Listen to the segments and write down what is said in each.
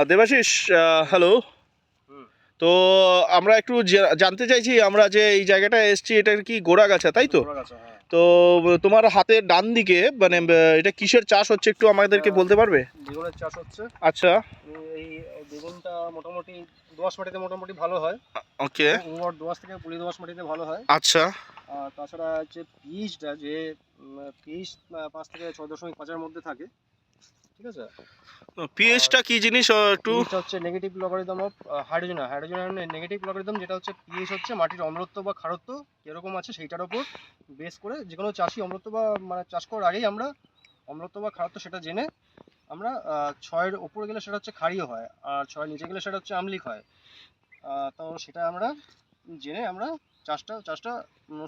Debashis, hello. হুম, তো আমরা একটু জানতে চাইছি, আমরা যে এই জায়গাটায় এসেছি এটা কি গোড়াগাছা, তাই তো? ঘোড়া গাছা, হ্যাঁ। তো তোমার হাতের ডান দিকে মানে এটা কিসের চাষ হচ্ছে একটু এটা আমাদেরকে বলতে পারবে? বেগুনের চাষ হচ্ছে। আচ্ছা। এই বেগুনটা মোটামুটি দোআঁশ মাটিতে মোটামুটি ভালো হয়। ওকে। উর্বর দোআঁশ থেকে পলি দোআঁশ মাটিতে ভালো হয়। আচ্ছা। আর তাছাড়া যে পিএইচটা যে পিএইচ 5 থেকে 6.5-এর মধ্যে থাকে, ঠিক আছে। আর পিএইচটা কি জিনিস একটু? পিএইচটা হচ্ছে negative logarithm of hydrogen. Hydrogen negative logarithm, যেটা হচ্ছে পিএইচ হচ্ছে মাটির অম্লত্ব বা ক্ষারত্ব কিরকম আছে সেইটার উপর বেস করে যে কোনো চাষি অম্লত্ব বা মানে চাষ করার আগেই আমরা অম্লত্ব বা খারাত্ব সেটা জেনে আমরা 6-এর উপরে গেলে সেটা হচ্ছে ক্ষারীয় হয়, আর 6-এর নিচে গেলে সেটা হচ্ছে আম্লিক হয়। তো সেটা আমরা জেনে আমরা চাষটা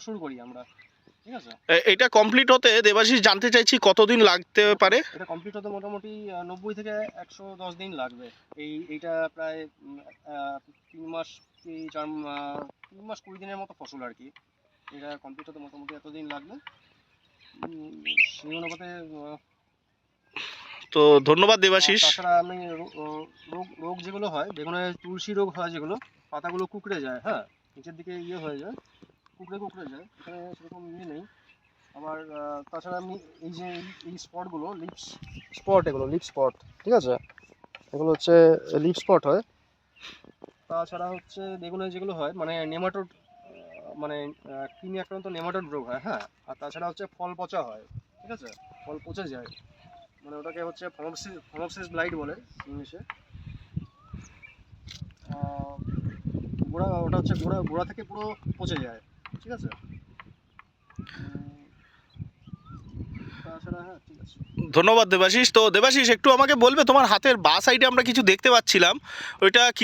শুরু করি আমরা, ঠিক আছে। এটা কমপ্লিট হতে দেবাশিস জানতে চাইছি কতদিন লাগতে পারে? এটা কমপ্লিট হতে মোটামুটি 90 থেকে 110 দিন লাগবে। এইটা প্রায় 3 মাস কি 3 মাস 20 দিনের মতো ফসল আর কি। এটা কমপ্লিট হতে মোটামুটি এতদিন লাগবে। সেই অনুপাতে তো ধন্যবাদ আর দেবাশিস। তাছাড়া আমি রোগ রোগ যেগুলো হয় বেগুনে, তুলসী রোগ হয় যেগুলো, পাতাগুলো কুঁকড়ে যায়, হ্যাঁ, নিচের দিকে হয়ে যায়, কুঁকড়ে কুঁকড়ে যায়, এখানে সেরকম নেই। আবার তাছাড়া আমি এই যে এই স্পটগুলো লিপস স্পট, এগুলো লিপ স্পট, ঠিক আছে, এগুলো হচ্ছে লিপ স্পট হয়। তাছাড়া হচ্ছে বেগুনে যেগুলো হয় মানে নেমাটোড, মানে কৃমি আক্রান্ত নেমাটোড রোগ হয়, হ্যাঁ। আর তাছাড়া হচ্ছে ফল পচা হয়, ঠিক আছে, ফল পচে যায়, মানে ওটাকে হচ্ছে ফমোপসিস ব্লাইট বলে ইংলিশে। গোড়া, ওটা হচ্ছে গোড়া গোড়া থেকে পুরো পচে যায়, ঠিক আছে। তাছাড়া হ্যাঁ, ঠিক আছে। ধন্যবাদ দেবাশিস। তো দেবাশিস একটু আমাকে বলবে, তোমার হাতের বাঁ সাইডে আমরা কিছু দেখতে পাচ্ছিলাম, ওইটা কি?